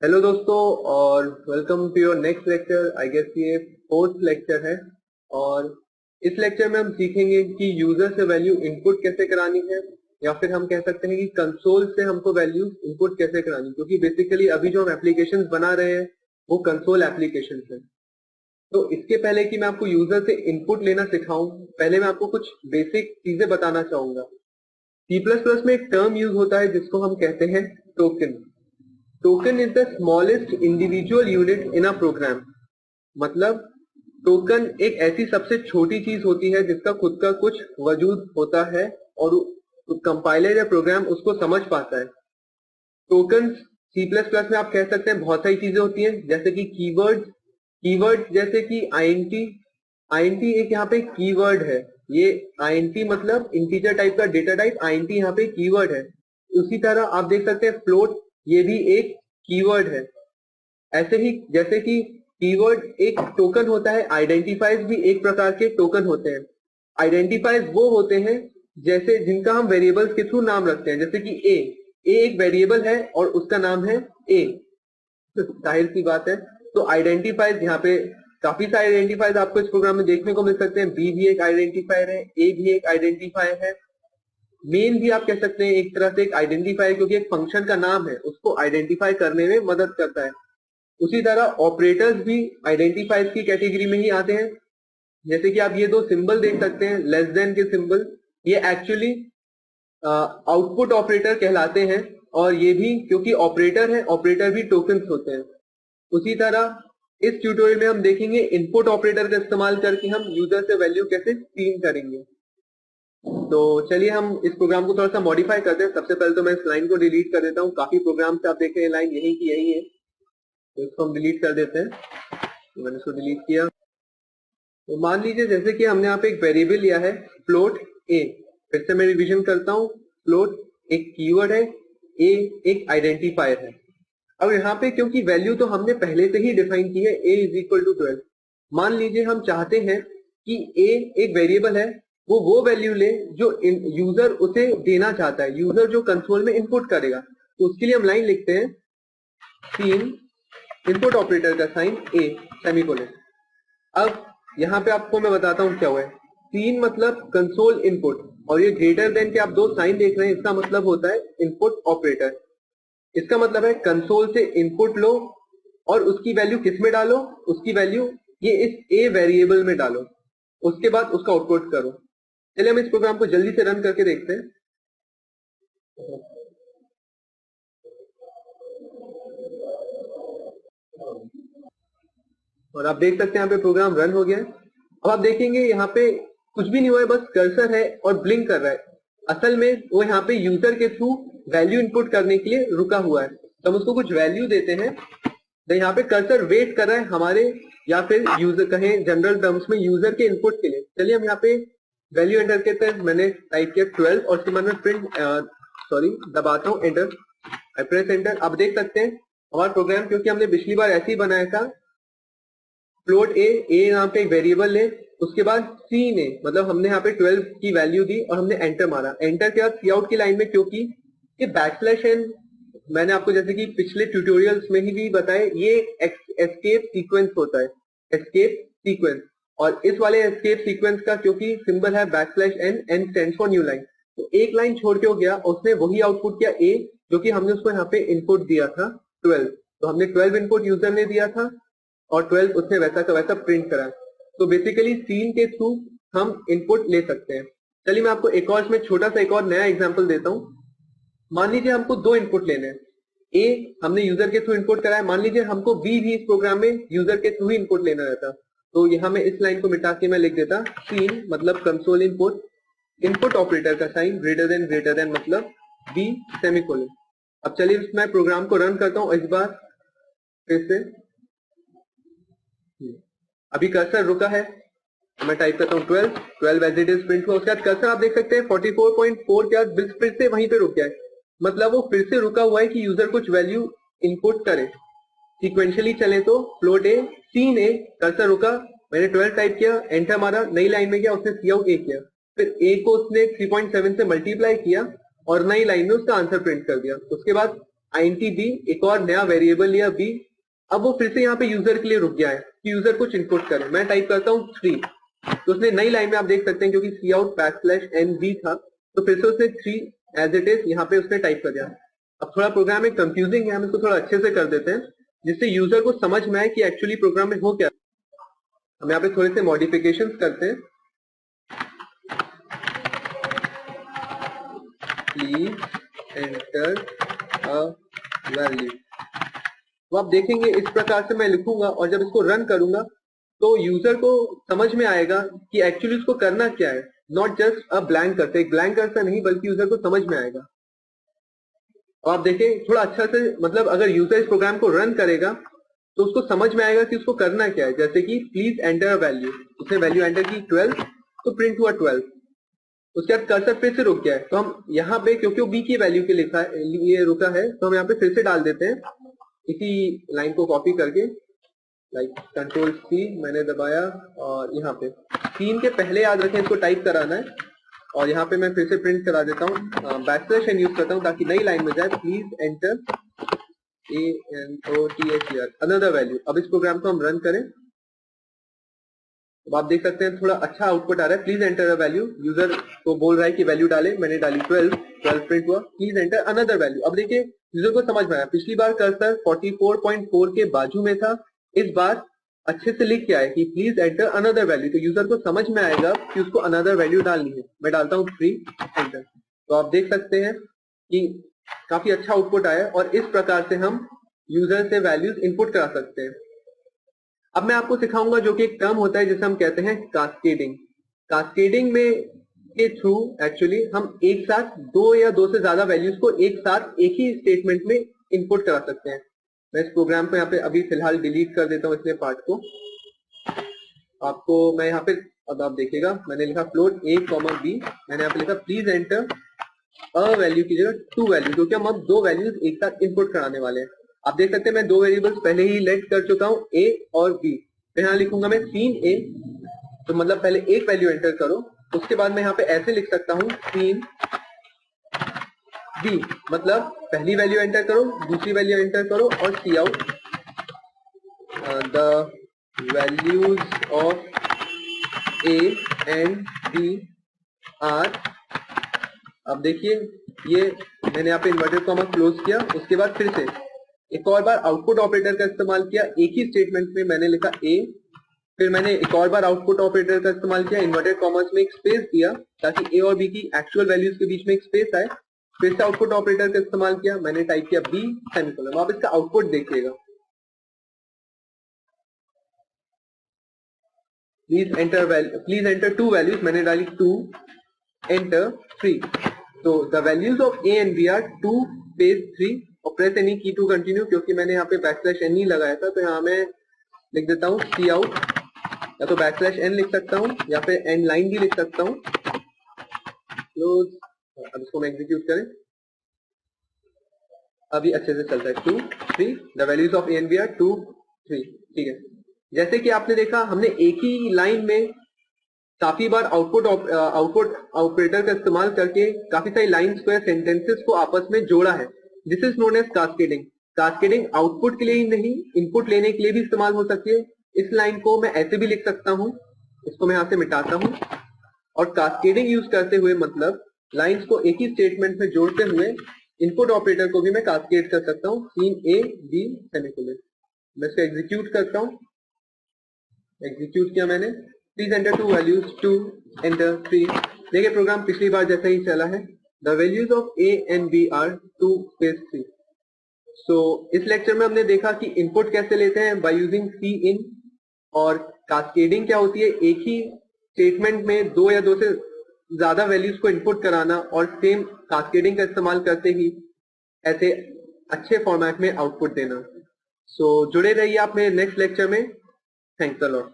Hello दोस्तों और welcome to your next lecture. I guess ये फोर्थ लेक्चर है और इस लेक्चर में हम सीखेंगे कि यूजर से वैल्यू इनपुट कैसे करानी है, या फिर हम कह सकते हैं कि कंसोल से हमको वैल्यू इनपुट कैसे करानी, क्योंकि बेसिकली अभी जो हम एप्लीकेशंस बना रहे हैं वो कंसोल एप्लीकेशंस है। तो इसके पहले कि मैं आपको यूजर से इनपुट लेना सिखाऊं, पहले मैं आपको कुछ बेसिक चीजें बताना चाहूंगा। C++ में एक टर्म यूज होता है जिसको हम कहते हैं token. Token is the smallest individual unit in a program. मतलब टोकन एक ऐसी सबसे छोटी चीज होती है जिसका खुद का कुछ वजूद होता है और कंपाइलर या प्रोग्राम उसको समझ पाता है। टोकन C++ में आप कह सकते हैं बहुत सारी चीजें होती हैं, जैसे कि कीवर्ड जैसे कि INT एक यहाँ पे कीवर्ड है। ये INT मतलब इंटीजर टाइप का डेटा टाइप, INT यहाँ पे कीवर्ड है। उसी तरह आप देख सकते हैं फ्लोट, ये भी एक कीवर्ड है। ऐसे ही जैसे कि कीवर्ड एक टोकन होता है, आइडेंटिफायर्स भी एक प्रकार के टोकन होते हैं। आइडेंटिफायर्स वो होते हैं जैसे जिनका हम वेरिएबल्स के थ्रू नाम रखते हैं, जैसे कि ए एक वेरिएबल है और उसका नाम है ए, जाहिर सी बात है। तो आइडेंटिफायर्स यहाँ पे काफी सारे आइडेंटिफायर्स आपको इस प्रोग्राम में देखने को मिल सकते हैं। बी भी एक आइडेंटिफायर है, ए भी एक आइडेंटिफायर है, मेन भी आप कह सकते हैं एक तरह से एक आइडेंटिफायर, क्योंकि एक फंक्शन का नाम है, उसको आइडेंटिफाई करने में मदद करता है। उसी तरह ऑपरेटर्स भी आइडेंटिफायर्स की कैटेगरी में ही आते हैं। जैसे कि आप ये दो सिंबल देख सकते हैं, लेस देन के सिंबल, ये एक्चुअली आउटपुट ऑपरेटर कहलाते हैं, और ये भी क्योंकि ऑपरेटर है, ऑपरेटर भी टोकन्स होते हैं। उसी तरह इस ट्यूटोरियल में हम देखेंगे इनपुट ऑपरेटर का इस्तेमाल करके हम यूजर से वैल्यू कैसे स्ट्रीम करेंगे। तो चलिए हम इस प्रोग्राम को थोड़ा सा मॉडिफाई करते हैं। सबसे पहले तो मैं इस लाइन को डिलीट कर देता हूँ। काफी प्रोग्राम से आप देख रहे हैं लाइन यही की यही है, तो इसको हम डिलीट कर देते हैं। तो मैंने इसको डिलीट किया। तो मान लीजिए जैसे कि हमने यहाँ पे एक वेरिएबल लिया है फ्लोट ए। फिर से मैं रिवीजन करता हूँ, फ्लोट एक कीवर्ड है, ए एक आइडेंटिफायर है। अब यहाँ पे क्योंकि वैल्यू तो हमने पहले से ही डिफाइन की है, ए इज इक्वल टू 12। मान लीजिए हम चाहते हैं कि ए एक वेरिएबल है, वो वैल्यू ले जो यूजर उसे देना चाहता है, यूजर जो कंसोल में इनपुट करेगा। तो उसके लिए हम लाइन लिखते हैं, सीन इनपुट ऑपरेटर का साइन ए सेमीकोलन। अब यहाँ पे आपको मैं बताता हूँ क्या हुआ है। सीन मतलब कंसोल इनपुट, और ये ग्रेटर देन के आप दो साइन देख रहे हैं, इसका मतलब होता है इनपुट ऑपरेटर। इसका मतलब है कंसोल से इनपुट लो और उसकी वैल्यू किस में डालो, उसकी वैल्यू ये इस ए वेरिएबल में डालो, उसके बाद उसका आउटपुट करो। चलिए हम इस प्रोग्राम को जल्दी से रन करके देखते हैं। और आप देख सकते हैं यहाँ पे प्रोग्राम रन हो गया है। अब आप देखेंगे यहाँ पे कुछ भी नहीं हुआ है, बस कर्सर है और ब्लिंक कर रहा है। असल में वो यहाँ पे यूजर के थ्रू वैल्यू इनपुट करने के लिए रुका हुआ है। तो हम उसको कुछ वैल्यू देते हैं, तो यहाँ पे कर्सर वेट कर रहा है हमारे, या फिर यूजर कहें जनरल टर्म्स में यूजर के इनपुट के लिए। चलिए हम यहाँ पे वैल्यू एंटर करते हैं। मैंने टाइप किया 12 और उसके बाद में प्रिंट दबाता हूँ एंटर, आई प्रेस एंटर। आप देख सकते हैं हमारा प्रोग्राम, क्योंकि हमने पिछली बार ऐसे ही बनाया था, फ्लोट ए यहाँ पे एक वेरिएबल ले, उसके बाद सीन ए मतलब हमने यहाँ पे 12 की वैल्यू दी और हमने एंटर मारा। एंटर के बाद सी आउट की लाइन में, क्योंकि ये बैकस्लैश एन मैंने आपको जैसे कि पिछले ट्यूटोरियल्स में ही भी बताया, ये एस्केप सीक्वेंस होता है, एस्केप सीक्वेंस। और इस वाले एस्केप सीक्वेंस का क्योंकि सिंबल है backslash n, n stands for new line, तो एक लाइन छोड़ के हो गया, उसने वही आउटपुट किया ए, जो कि हमने उसको यहाँ पे इनपुट दिया था 12। तो हमने 12 इनपुट यूजर ने दिया था और 12 उसने वैसा का वैसा प्रिंट करा। तो बेसिकली सीन के थ्रू हम इनपुट ले सकते हैं। चलिए मैं आपको एक और इसमें छोटा सा एक और नया एग्जांपल देता हूं। मान लीजिए हमको दो इनपुट लेने हैं, ए हमने यूजर के थ्रू इनपुट करा है, मान लीजिए हमको बी भी इस प्रोग्राम में यूजर के थ्रू ही इनपुट लेना रहता। तो यहाँ मैं इस लाइन को मिटा के मैं लिख देता सीन मतलब कंसोल इनपुट, इनपुट ऑपरेटर का साइन ग्रेटर देन मतलब बी सेमीकोलन। अब चलिए मैं प्रोग्राम को रन करता हूँ इस बार फिर से। अभी कर्सर रुका है, मैं टाइप करता हूँ 12 एज इट इज प्रिंट हुआ। उसके बाद कर्सर आप देख सकते हैं 44.4 के बाद फिर से वहीं पे रुक गया है, मतलब वो फिर से रुका हुआ है कि यूजर कुछ वैल्यू इनपुट करे। सीक्वेंशियली चले तो फ्लोट ए सीन ए, कर्सर रुका, मैंने 12 टाइप किया, एंटर मारा, नई लाइन में गया, उसने सी आउट ए किया, फिर ए को उसने 3.7 से मल्टीप्लाई किया और नई लाइन में उसका आंसर प्रिंट कर दिया। उसके बाद int b, एक और नया वेरिएबल लिया b। अब वो फिर से यहाँ पे यूजर के लिए रुक गया है कि यूजर कुछ इनपुट करे। मैं टाइप करता हूँ 3, तो उसने नई लाइन में आप देख सकते हैं क्योंकि cout \nv था तो फिर से उसने 3 एज इट इज यहाँ पे उसने टाइप कर दिया। अब थोड़ा प्रोग्राम एक कंफ्यूजिंग है, हम इसको थोड़ा अच्छे से कर देते हैं जिससे यूजर को समझ में आए कि एक्चुअली प्रोग्राम में हो क्या। हम यहाँ पे थोड़े से मॉडिफिकेशंस करते हैं। प्लीज एंटर अ वैल्यू, तो आप देखेंगे इस प्रकार से मैं लिखूंगा और जब इसको रन करूंगा तो यूजर को समझ में आएगा कि एक्चुअली इसको करना क्या है, not just a blank cursor, एक ब्लैंक कर्सर नहीं बल्कि यूजर को समझ में आएगा। और आप देखें थोड़ा अच्छा से, मतलब अगर यूजर इस प्रोग्राम को रन करेगा तो उसको समझ में आएगा कि उसको करना क्या है। जैसे कि प्लीज एंटर अ वैल्यू, उसने वैल्यू एंटर की 12 तो प्रिंट हुआ 12, उसके बाद कर्सर फिर से रुक गया है तो हम यहाँ पे क्योंकि वो बी की वैल्यू के लिखा है ये रुका है तो हम यहाँ पे फिर से डाल देते हैं इसी लाइन को कॉपी करके, लाइक कंट्रोल सी मैंने दबाया और यहाँ पे 3 के पहले याद रखें इसको टाइप कराना है और यहाँ पे मैं फिर से प्रिंट करा देता हूँ, \n यूज करता हूँ ताकि नई लाइन में जाए। Please enter ANOTHER another value. अब इस प्रोग्राम को हम रन करें तो आप देख सकते हैं थोड़ा अच्छा आउटपुट आ रहा है। Please enter a value, user को बोल रहा है कि वैल्यू डाले, मैंने डाली 12 प्रिंट हुआ। प्लीज एंटर अनदर वैल्यू, अब देखिए यूजर को समझ में आया। पिछली बार कर्सर 44.4 के बाजू में था, इस बार अच्छे से लिख के आया कि प्लीज एंटर अनदर वैल्यू, तो यूजर को समझ में आएगा कि उसको अनदर वैल्यू डालनी है। मैं डालता हूँ 3 एंटर, तो आप देख सकते हैं कि काफी अच्छा आउटपुट आया और इस प्रकार से हम यूजर से वैल्यूज इनपुट करा सकते हैं। अब मैं आपको सिखाऊंगा जो कि एक टर्म होता है जिसे हम कहते हैं कास्केडिंग। कास्केडिंग में के थ्रू एक्चुअली हम एक साथ 2 या 2 से ज्यादा वैल्यूज को एक साथ एक ही स्टेटमेंट में इनपुट करा सकते हैं। मैं इस प्रोग्राम को यहाँ पे अभी फिलहाल डिलीट कर देता हूँ इसलिए पार्ट को। आपको मैं यहाँ पे अब आप देखिएगा मैंने लिखा फ्लोट a, b, मैंने यहाँ पे लिखा प्लीज एंटर अ वैल्यू की जगह 2 वैल्यू, क्योंकि हम अब 2 वैल्यूज एक साथ इनपुट कराने वाले हैं। आप देख सकते हैं मैं 2 वेरिएबल्स पहले ही लेट कर चुका हूँ a और b। फिर यहाँ लिखूंगा मैं 3a, तो मतलब पहले एक वैल्यू एंटर करो, उसके बाद मैं यहाँ पे ऐसे लिख सकता हूँ 3b, मतलब पहली वैल्यू एंटर करो, दूसरी वैल्यू एंटर करो और see out the values of a and b are. अब देखिए ये मैंने यहाँ पे इन्वर्टेड कॉमा क्लोज किया, उसके बाद फिर से एक और बार आउटपुट ऑपरेटर का इस्तेमाल किया। एक ही स्टेटमेंट में मैंने लिखा a, फिर मैंने एक और बार आउटपुट ऑपरेटर का इस्तेमाल किया, इन्वर्टेड कॉमर्स में एक स्पेस दिया ताकि a और b की एक्चुअल वैल्यूज के बीच में एक स्पेस आए। फिर से आउटपुट ऑपरेटर का इस्तेमाल किया, मैंने टाइप किया b सेमीकोलन। आप इसका आउटपुट देखिएगा, प्लीज एंटर 2 वैल्यूज, मैंने डाली 2 एंटर 3, तो the values of a and b are 2 space 3 और press any key to continue, क्योंकि मैंने यहाँ पे \n ही लगाया था तो यहाँ मैं लिख देता हूँ सी आउट, या तो \n लिख सकता हूँ या फिर एंड लाइन भी लिख सकता हूँ क्लोज। अब इसको मैं एग्जीक्यूट करें, अभी अच्छे से चलता है 2 3 the values of a and b are 2 3, ठीक है। जैसे कि आपने देखा हमने एक ही लाइन में काफी बार आउटपुट ऑपरेटर का इस्तेमाल करके काफी सारी लाइंस को या सेंटेंसेस को आपस में जोड़ा है। This is known as cascading. Cascading output के लिए ही नहीं, इनपुट लेने के लिए भी इस्तेमाल हो सकती है। इस लाइन को मैं ऐसे भी लिख सकता हूँ, इसको मैं यहाँ से मिटाता हूँ, और कास्केडिंग यूज करते हुए मतलब लाइंस को एक ही स्टेटमेंट में जोड़ते हुए इनपुट ऑपरेटर को भी मैं कास्केड कर सकता हूँ 3a b सेमीकोलन। मैं इसको एग्जीक्यूट करता हूँ, एग्जीक्यूट किया मैंने, प्लीज एंटर 2 वैल्यूज 2 एंटर 3। देखिए प्रोग्राम पिछली बार जैसा ही चला है। The values of a and b are 2 space 3। So इस लेक्चर में हमने देखा कि इनपुट कैसे लेते हैं बाय यूजिंग सी इन, और कास्केडिंग क्या होती है, एक ही स्टेटमेंट में 2 या 2 से ज्यादा वैल्यूज को इनपुट कराना और सेम कास्केडिंग का इस्तेमाल करते ही ऐसे अच्छे फॉर्मेट में आउटपुट देना। सो जुड़े रहिए आप मेरे नेक्स्ट लेक्चर में। Thanks a lot.